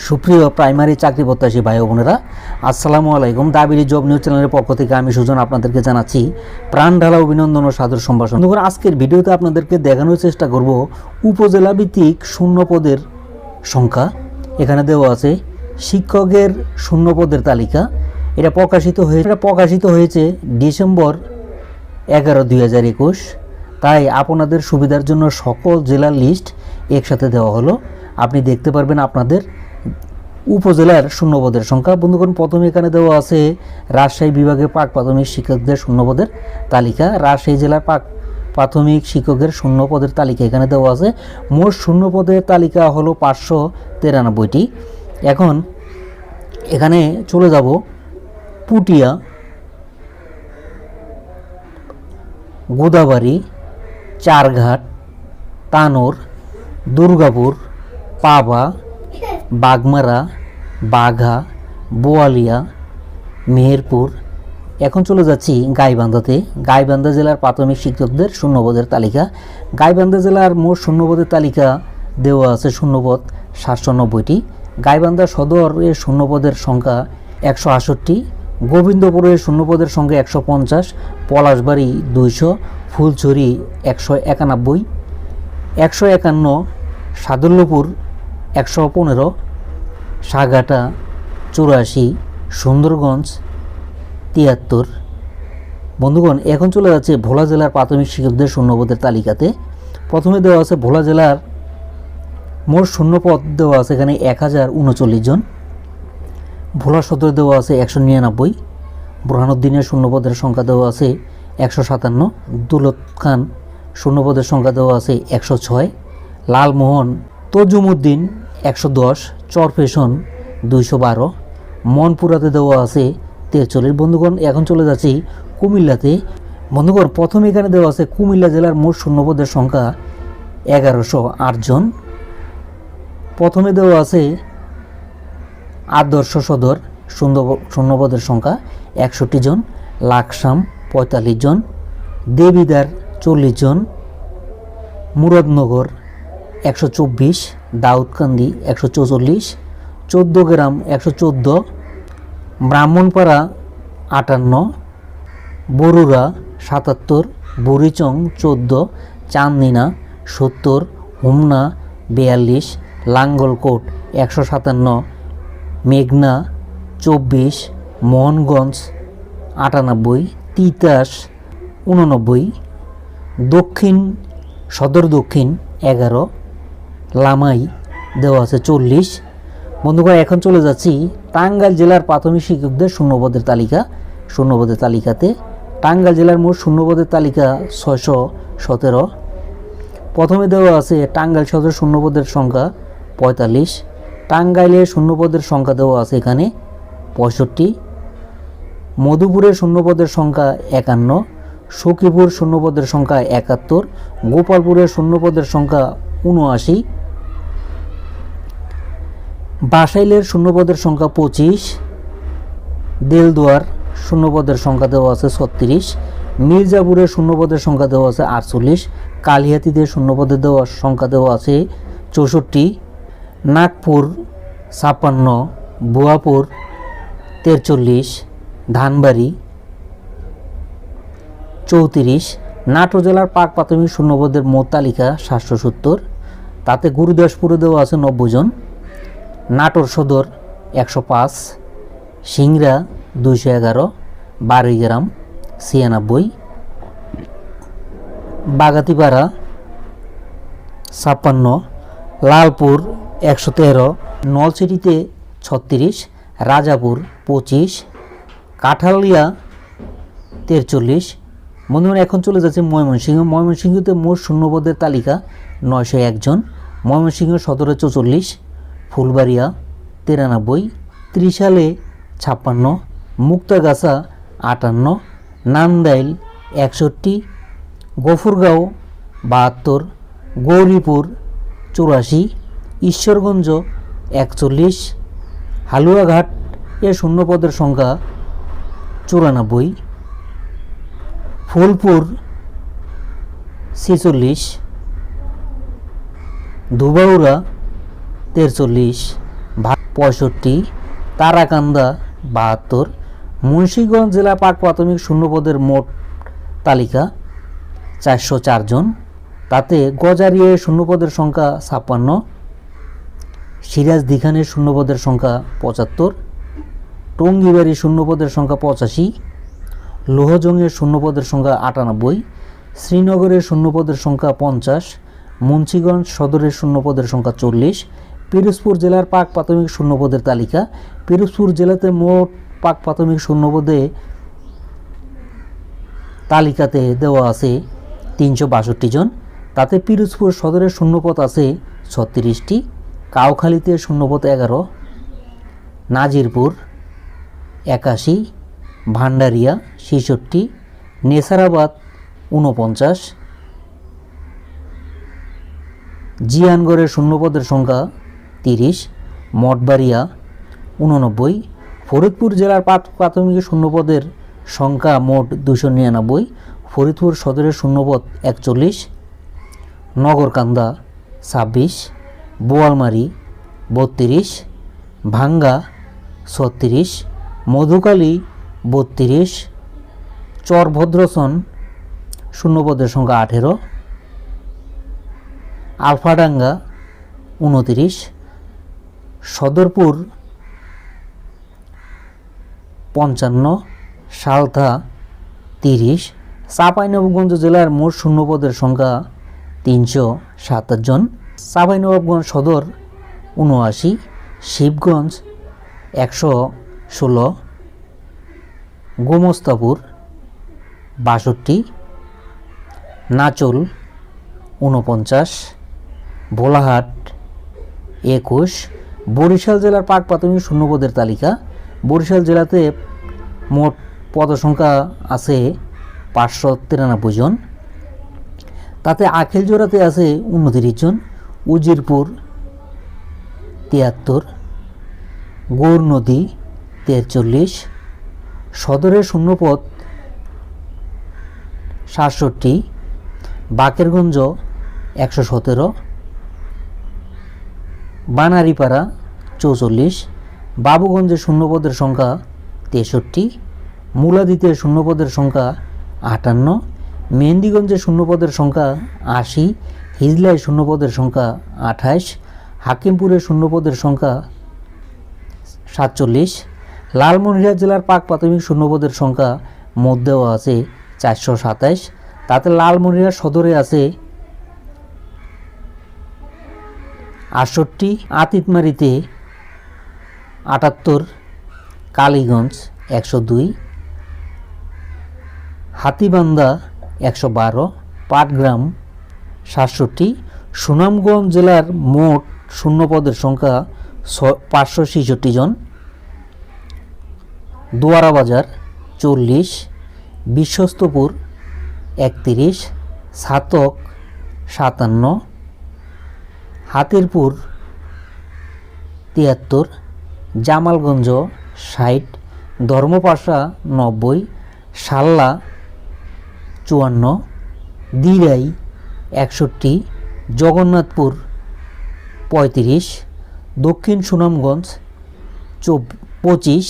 সুপ্রিয় প্রাইমারি চাকরি প্রত্যাশী ভাই ও বোনেরা, আসসালামু আলাইকুম। দাবিরি জব নিউজ চ্যানেলের পক্ষ থেকে আমি সুজন আপনাদেরকে জানাচ্ছি প্রাণ ঢালা অভিনন্দন ও সাদর সম্ভাষণ। বন্ধুরা, আজকের ভিডিওতে আপনাদেরকে দেখানোর চেষ্টা করব উপজেলা ভিত্তিক শূন্য পদের সংখ্যা। এখানে দেওয়া আছে শিক্ষকের শূন্য পদের তালিকা। এটা প্রকাশিত হয়েছে ডিসেম্বর 11, 2021। তাই আপনাদের সুবিধার জন্য সকল জেলার লিস্ট একসাথে দেওয়া হলো। আপনি দেখতে পারবেন আপনাদের উপজেলার শূন্যপদের সংখ্যা। বন্ধুগণ, প্রথমে এখানে দেওয়া আছে রাজশাহী বিভাগের প্রাক প্রাথমিক শিক্ষকদের শূন্যপদের তালিকা। রাজশাহী জেলার প্রাক প্রাথমিক শিক্ষকের শূন্যপদের তালিকা এখানে দেওয়া আছে। মোট শূন্যপদের তালিকা হলো 593টি। এখন এখানে চলে যাব পুটিয়া, গোদাবাড়ি, চারঘাট, তানোর, দুর্গাপুর, পাবা, বাগমারা, বাঘা, বোয়ালিয়া, মেহেরপুর। এখন চলে যাচ্ছি গাইবান্ধাতে। গাইবান্ধা জেলার প্রাথমিক শিক্ষকদের শূন্যপদের তালিকা। গাইবান্ধা জেলার মোট শূন্যপদের তালিকা দেওয়া আছে শূন্যপদ 790টি। গাইবান্ধা সদরের শূন্যপদের সংখ্যা 168, গোবিন্দপুরের শূন্যপদের সংখ্যা 150, পলাশবাড়ি 200, ফুলছড়ি 191, 151, সাদুল্যপুর 115, সাগাটা 84, সুন্দরগঞ্জ 73। বন্ধুগণ, এখন চলে যাচ্ছে ভোলা জেলার প্রাথমিক শিক্ষকদের শূন্যপদের তালিকাতে। প্রথমে দেওয়া আছে ভোলা জেলার মোট শূন্যপদ দেওয়া আছে এখানে 1039 জন। ভোলা সদরে দেওয়া আছে 199। বুরহানুদ্দিনের শূন্যপদের সংখ্যা দেওয়া আছে 157। দুলত খান শূন্যপদের সংখ্যা দেওয়া আছে 106। লালমোহন তজুমুদ্দিন 110, চরফেশন 212, মনপুরাতে দেওয়া আছে 43। বন্ধুগণ, এখন চলে যাচ্ছি কুমিল্লাতে। বন্ধুগণ, প্রথমে এখানে দেওয়া আছে কুমিল্লা জেলার মোট শূন্যপদের সংখ্যা 1108 জন। প্রথমে দেওয়া আছে আদর্শ সদর শূন্যপদের সংখ্যা 61 জন, লাকসাম 45 জন, দেবিদার 40 জন, মুরাদনগর 124, দাউদকান্দি 144, 14 গ্রাম 114, ব্রাহ্মণপাড়া 58, বরুড়া 77, বুড়িচং 14, চান্দিনা 70, হুমনা 42, লাঙ্গলকোট 157, মেঘনা 24, মোহনগঞ্জ 98, তিতাস 89, দক্ষিণ সদর দক্ষিণ 11, লামাই দেওয়া আছে 40। বন্ধুগণ, এখন চলে যাচ্ছি টাঙ্গাইল জেলার প্রাথমিক শিক্ষকদের শূন্যপদের তালিকা। শূন্যপদের তালিকাতে টাঙ্গাইল জেলার মোট শূন্যপদের তালিকা 617। প্রথমে দেওয়া আছে টাঙ্গাইল সদর শূন্যপদের সংখ্যা 45। টাঙ্গাইলের শূন্যপদের সংখ্যা দেওয়া আছে এখানে 65। মধুপুরের শূন্যপদের সংখ্যা 51, সখীপুর শূন্যপদের সংখ্যা 71, গোপালপুরের শূন্যপদের সংখ্যা 79, বাসাইলের শূন্যপদের সংখ্যা 25, দেলদুয়ার শূন্যপদের সংখ্যা দেওয়া আছে 36, মির্জাপুরের শূন্যপদের সংখ্যা দেওয়া আছে 48, কালিহাতীদের শূন্যপদের সংখ্যা দেওয়া আছে 64, নাগপুর 56, বুয়াপুর 43, ধানবাড়ি 34। নাটোর জেলার প্রাক প্রাথমিক শূন্যপদের মোট তালিকা 770। তাতে গুরুদাসপুরে দেওয়া আছে 90 জন, নাটোর সদর 105, সিংড়া 211, বাড়িগ্রাম 96, বাগাতিপাড়া 56, লালপুর 113, নলছিটিতে 36, রাজাপুর 25, কাঠালিয়া 43। বন্ধুগণ, এখন চলে যাচ্ছে ময়মনসিংহ। ময়মনসিংহতে মোট শূন্যপদের তালিকা 901 জন। ময়মনসিংহ সদরে 44, ফুলবাড়িয়া 93, ত্রিশালে 56, মুক্তাগাছা 58, নান্দাইল 61, গফুরগাঁও 72, গৌরীপুর 84, ঈশ্বরগঞ্জ 41, হালুয়াঘাট এর শূন্যপদের সংখ্যা 94, ফুলপুর 46, ধুবাউড়া 43, 65, তারাকান্দা 72। মুন্সিগঞ্জ জেলা পাক প্রাথমিক শূন্যপদের মোট তালিকা 404 জন, তাতে গজারিয়ায় শূন্যপদের সংখ্যা 56, সিরাজদিখানের শূন্যপদের সংখ্যা 75, টঙ্গিবাড়ি শূন্যপদের সংখ্যা 85, লোহজংয়ের শূন্যপদের সংখ্যা 98, শ্রীনগরের শূন্যপদের সংখ্যা 50, মুন্সিগঞ্জ সদরের শূন্যপদের সংখ্যা 40। পিরোজপুর জেলার পাক প্রাথমিক শূন্যপদের তালিকা। পিরোজপুর জেলাতে মোট পাক প্রাথমিক শূন্যপদে তালিকাতে দেওয়া আছে 362 জন, তাতে পিরোজপুর সদরের শূন্যপদ আছে 36টি, কাউখালীতে শূন্যপদ 11, নাজিরপুর 81, ভান্ডারিয়া 66, নেসারাবাদ 49, জিয়ানগড়ের শূন্যপদের সংখ্যা 30, মঠবাড়িয়া 89। ফরিদপুর জেলার প্রাথমিক শূন্যপদের সংখ্যা মোট 299, ফরিদপুর সদরের শূন্যপদ 41, নগরকান্দা 26, বোয়ালমারী 32, ভাঙ্গা 36, মধুকালী 32, চরভদ্রসন শূন্যপদের সংখ্যা 18, আলফাডাঙ্গা 29, সদরপুর 55, সালথা 30। চাঁপাইনবাবগঞ্জ জেলার মোট শূন্যপদের সংখ্যা 327 জন, চাঁপাইনবাবগঞ্জ সদর 79, শিবগঞ্জ 116, গোমস্তাপুর 62, নাচল 49, ভোলাহাট 21। বরিশাল জেলার পাক প্রাথমিক শূন্যপদের তালিকা। বরিশাল জেলাতে মোট পদসংখ্যা আছে 593 জন, তাতে আখিলজোড়াতে আছে 29 জন, উজিরপুর 73, গৌরনদী 43, সদরের শূন্যপদ 67, বাকেরগঞ্জ 117, বানারীপাড়া 44, বাবুগঞ্জের শূন্যপদের সংখ্যা 63, মুলাদিতে শূন্যপদের সংখ্যা 58, মেহেন্দিগঞ্জের শূন্যপদের সংখ্যা 80, হিজলায় শূন্যপদের সংখ্যা 28, হাকিমপুরের শূন্যপদের সংখ্যা 47। লালমনিরহাট জেলার পাক প্রাথমিক শূন্যপদের সংখ্যা মোট দেওয়া আছে 427, তাতে লালমনিরহাট সদরে আছে 68, আতিতমারিতে 78, কালীগঞ্জ 102, হাতীবান্ধা 112, পাটগ্রাম 67। সুনামগঞ্জ জেলার মোট শূন্যপদের সংখ্যা 566 জন, দোয়ারাবাজার 40, বিশ্বস্তপুর 31, ছাতক 57, হাতিরপুর 73, জামালগঞ্জ 60, ধর্মপাশা 90, সাল্লা 54, দিরাই 61, জগন্নাথপুর 35, দক্ষিণ সুনামগঞ্জ 25।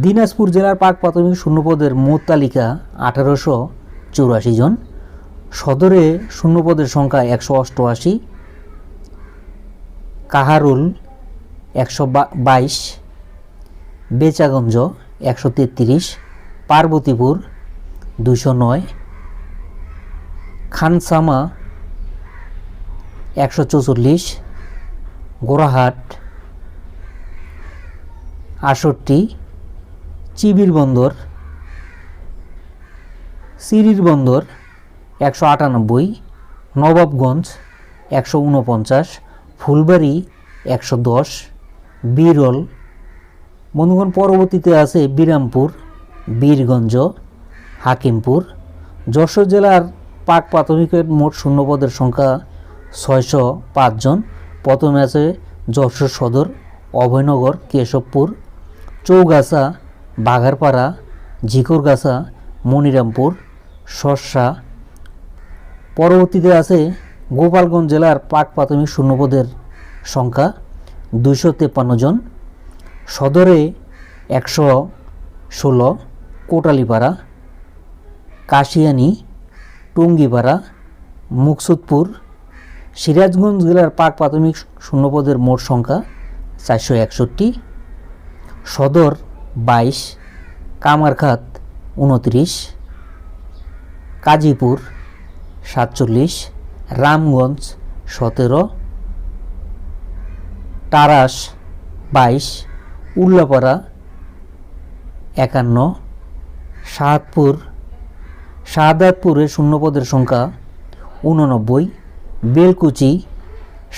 দিনাজপুর জেলার পাক প্রাথমিক শূন্যপদের মোট তালিকা 1884 জন, সদরে শূন্যপদের সংখ্যা 188, কাহারুল 122, বেচাগঞ্জ 133, পার্বতীপুর 209, খানসামা 144, গোরাহাট 68, চিবির বন্দর সিরির বন্দর 198, নবাবগঞ্জ 149, ফুলবাড়ি 110, বিরল। বন্ধুগণ, পরবর্তীতে আছে বিরামপুর, বীরগঞ্জ, হাকিমপুর। যশোর জেলার পাক প্রাথমিকের মোট শূন্যপদের সংখ্যা 605 জন। প্রথমে আছে যশোর সদর, অভয়নগর, কেশবপুর, চৌগাছা, বাঘারপাড়া, ঝিকরগাছা, মনিরামপুর, শর্ষা। পরবর্তীতে আছে গোপালগঞ্জ জেলার পাক প্রাথমিক শূন্যপদের সংখ্যা 253 জন। সদরে 116, কোটালীপাড়া, কাশিয়ানী, টুঙ্গিপাড়া, মুকসুদপুর। সিরাজগঞ্জ জেলার পাক প্রাথমিক শূন্যপদের মোট সংখ্যা 461। সদর 22, কামারখাত 29, কাজীপুর 47, রামগঞ্জ 17, তারাস 22, উল্লাপাড়া 51, শাহাদাতপুরে শূন্যপদের সংখ্যা 89, বেলকুচি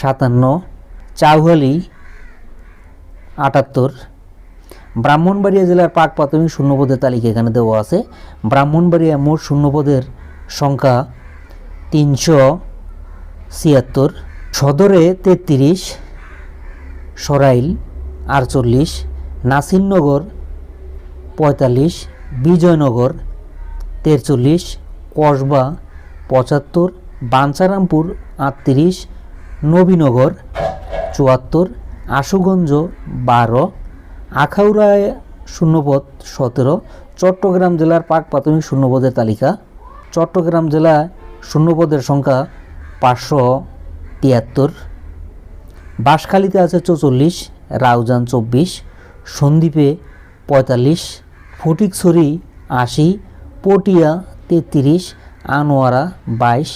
57, চাউহালি 78। ব্রাহ্মণবাড়িয়া জেলার পাক প্রাথমিক শূন্যপদের তালিকা এখানে দেওয়া আছে। ব্রাহ্মণবাড়িয়া মোট শূন্যপদের সংখ্যা 376। সদরে 33, সরাইল 48, নাসিরনগর 45, বিজয়নগর 43, কসবা 75, বাঞ্ছারামপুর 38, নবীনগর 74, আশুগঞ্জ 12, আখাউড়ায় শূন্যপদ 17। চট্টগ্রাম জেলার পাক প্রাথমিক শূন্যপদের তালিকা। চট্টগ্রাম জেলায় শূন্যপদের সংখ্যা 573। বাঁশখালীতে আছে 44, রাউজান 24, সন্দ্বীপে 45, ফটিকছড়ি 80, পটিয়া 33, আনোয়ারা 22,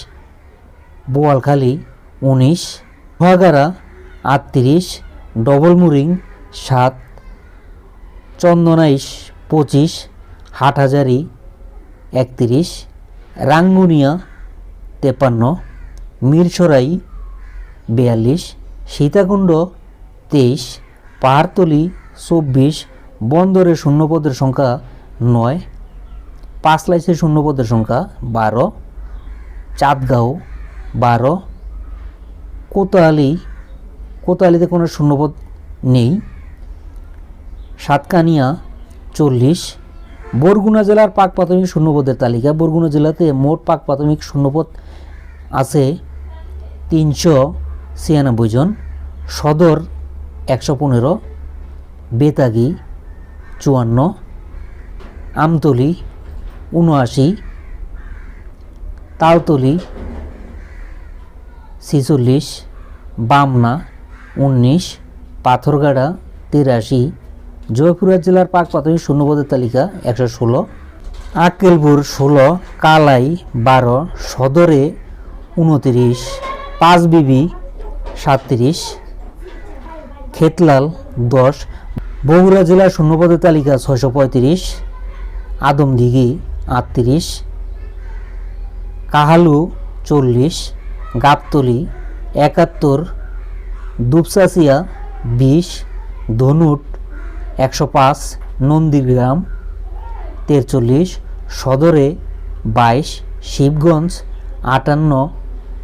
বোয়ালখালী 19, লোহাগাড়া 38, ডবলমুরিং 7, চন্দনাইশ 25, হাটহাজারী 31, রাঙ্গুনিয়া 53, মিরসরাই 42, সীতাকুণ্ড 23, পাহাড়তলী 24, বন্দরে শূন্যপদের সংখ্যা 9, পাঁচলাইশে শূন্যপদের সংখ্যা 12, চাঁদগাঁও 12, কোতোয়ালিতে কোনো শূন্যপদ নেই, সাতকানিয়া 40। বরগুনা জেলার পাক প্রাথমিক শূন্যপদের তালিকা। বরগুনা জেলাতে মোট পাক প্রাথমিক শূন্যপদ আছে 396 জন। সদর 115, বেতাগী 54, আমতলী 79, তালতলী 46, বামনা 19, পাথরগাড়া 83। জয়পুরহাট জেলার পাক প্রাথমিক শূন্যপদের তালিকা 116। আক্কেলপুর 16, কালাই 12, সদরে 29, পাঁচবিবি 37, খেতলাল 10। বগুড়া জেলার শূন্যপদের তালিকা 635, আদমদিঘি 38, কাহালু 40, গাবতলী 71, দুপচাচিয়া 20, ধনুট 105, নন্দীগ্রাম 43, সদরে 22, শিবগঞ্জ 58।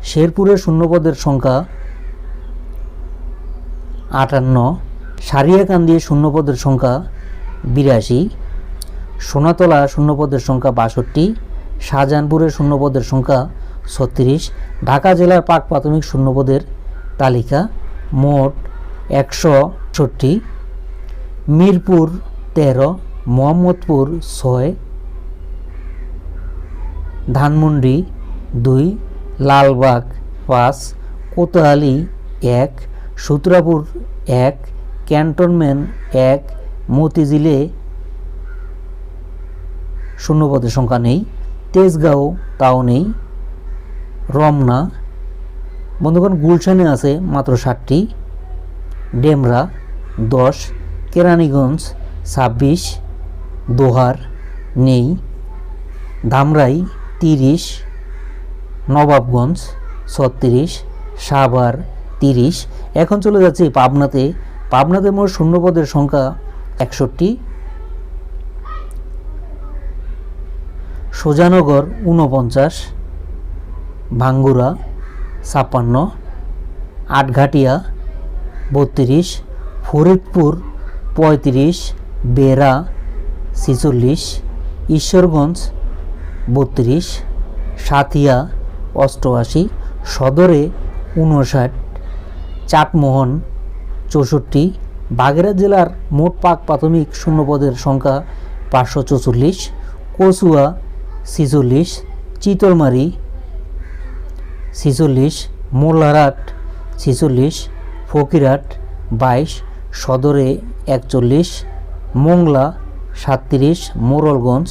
শেরপুরের শূন্যপদের সংখ্যা 58। সারিয়াকান্দি শূন্যপদের সংখ্যা 82। সোনাতলা শূন্যপদের সংখ্যা 62। শাহজাহানপুরের শূন্যপদের সংখ্যা 36। ঢাকা জেলার পাক প্রাথমিক শূন্যপদের তালিকা মোট 160। মিরপুর 13, মোহাম্মদপুর 6, ধানমন্ডি 2, লালবাগ 5, কোতোয়ালি 1, সূত্রাপুর 1, ক্যান্টনমেন্ট 1, মতিঝিলে শূন্যপদের সংখ্যা নেই, তেজগাঁও তাও নেই, রমনা। বন্ধুগণ, গুলশানে আছে মাত্র 7টি, ডেমরা 10, কেরানীগঞ্জ 26, দোহার নেই, ধামরাই 30, নবাবগঞ্জ 36, সাভার 30। এখন চলে যাচ্ছে পাবনাতে। পাবনাতে মোট শূন্যপদের সংখ্যা 61। সোজানগর 49, ভাঙ্গুরা 56, আটঘাটিয়া 32, ফরিদপুর 35, বেড়া 46, ঈশ্বরগঞ্জ 32, সাথিয়া 88, সদরে 59, চাটমোহন 64। বাগেরহাট জেলার মোট পাক প্রাথমিক শূন্যপদের সংখ্যা 544। কচুয়া 46, চিতলমারি 46, মোল্লারহাট 46, ফকিরহাট 22, সদরে 41, মোংলা 37, মোড়লগঞ্জ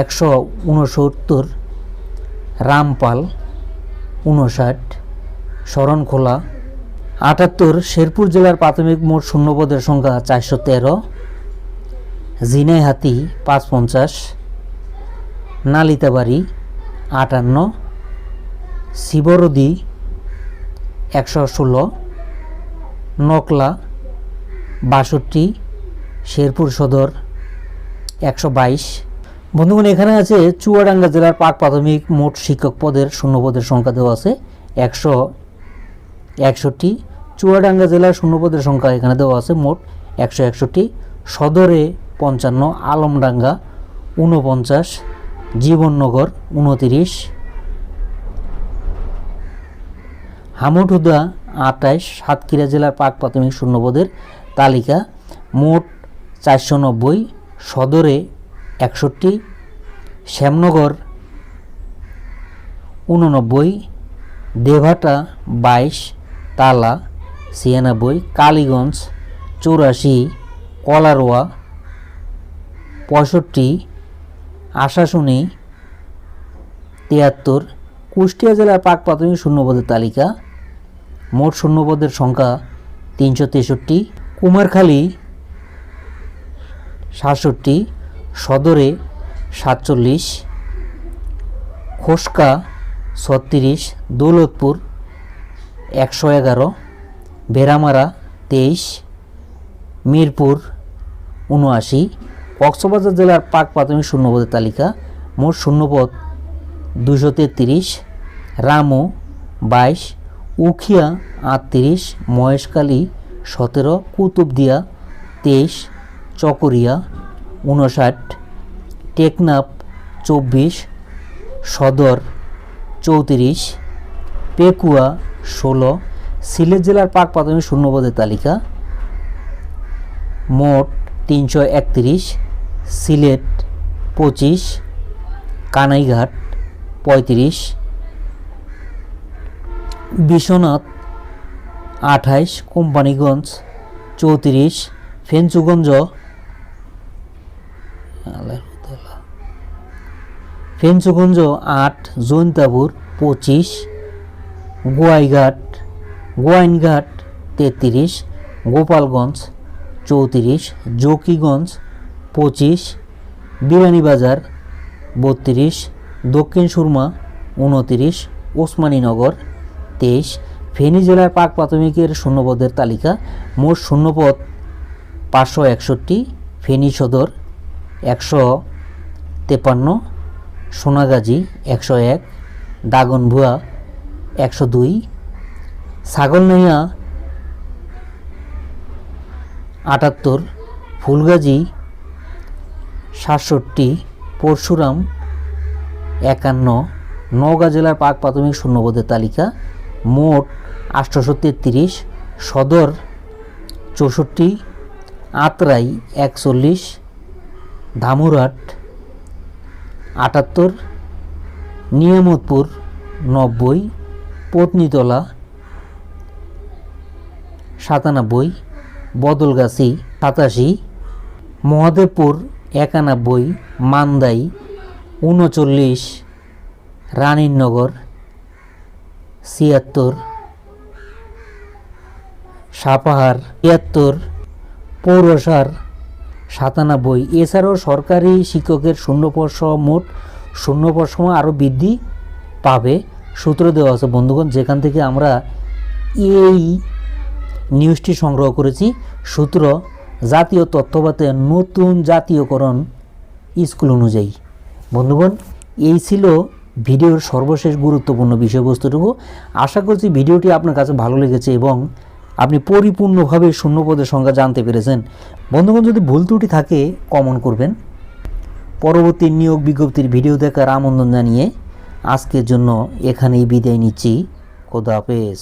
169, রামপাল 59, শরণখোলা 78। শেরপুর জেলার প্রাথমিক মোট শূন্যপদের সংখ্যা 413। ঝিনাইহাতি 550, নালিতাবাড়ি 58, শিবরদী 116, নকলা 62, শেরপুর সদর 122। বন্ধুগণ, এখানে আছে চুয়াডাঙ্গা জেলার পাক প্রাথমিক মোট শিক্ষক পদের শূন্যপদের সংখ্যা দেওয়া আছে 161। চুয়াডাঙ্গা জেলার শূন্যপদের সংখ্যা এখানে দেওয়া আছে মোট 161। সদরে 55, আলমডাঙ্গা 49, জীবননগর 29, হামুডহুদা 28। সাতক্ষীরা জেলার পাক প্রাথমিক শূন্যপদের তালিকা মোট 490, সদরে 61, শ্যামনগর 89, দেভাটা 22, তালা 96, কালীগঞ্জ 84, কলারোয়া 65, আশাশুনি 73। কুষ্টিয়া জেলার পাক প্রাথমিক শূন্যপদের তালিকা মোট শূন্যপদের সংখ্যা 363। কুমারখালী 67, সদরে 47, খোসকা 36, দৌলতপুর 111, বেড়ামারা 23, মিরপুর 79। কক্সবাজার জেলার পাক প্রাথমিক শূন্যপদের তালিকা মোট শূন্যপদ 233, রামু 22, উখিয়া 38, মহেশখালী 17, কুতুবদিয়া 23, চকরিয়া 59, টেকনাফ 24, সদর 34, পেকুয়া 16। সিলেট জেলার পাক প্রাথমিক শূন্যপদের তালিকা মোট 331, সিলেট 25, কানাইঘাট 35, বিশ্বনাথ 28, কোম্পানিগঞ্জ 34, ফেঞ্চুগঞ্জ 8, জৈন্তাপুর 25, গোয়াইনঘাট 33, গোপালগঞ্জ 34, জকিগঞ্জ 25, বিরানীবাজার 32, দক্ষিণ সুরমা 29, ওসমানীনগর 23। ফেনী জেলার পাক প্রাথমিকের শূন্যপদের তালিকা মোট শূন্যপদ 561, ফেনী সদর 153, সোনাগাজী 101, দাগনভুয়া 102, ছাগলনাইয়া 78, ফুলগাজী 67, পরশুরাম 51। নওগাঁ জেলার পাক প্রাথমিক শূন্যপদের তালিকা মোট 833, সদর 64, আত্রাই 41, ধামুরহাট 78, নিয়ামতপুর 90, পত্নীতলা 97, বদলগাছি 87, মহাদেবপুর 91, মান্দাই 39, রানীনগর 76, সাপাহার 73, পৌরসার 97। এছাড়াও সরকারি শিক্ষকের শূন্যপদ সহ মোট শূন্যপদ সময় আরও বৃদ্ধি পাবে সূত্র দেওয়া আছে বন্ধুগণ, যেখান থেকে আমরা এই নিউজটি সংগ্রহ করেছি। সূত্র জাতীয় তথ্যপাতে নতুন জাতীয়করণ স্কুল অনুযায়ী। বন্ধুগণ, এই ছিল ভিডিওর সর্বশেষ গুরুত্বপূর্ণ বিষয়বস্তুটুকু। আশা করছি ভিডিওটি আপনার কাছে ভালো লেগেছে এবং আপনি পরিপূর্ণভাবে শূন্যপদের সংখ্যা জানতে পেরেছেন। বন্ধুগণ, যদি ভুল ত্রুটি থাকে কমেন্ট করবেন। পরবর্তী নিয়োগ বিজ্ঞপ্তির ভিডিও দেখার আমন্ত্রণ জানিয়ে আজকের জন্য এখানেই বিদায় নিচ্ছি। খোদা হাফেজ।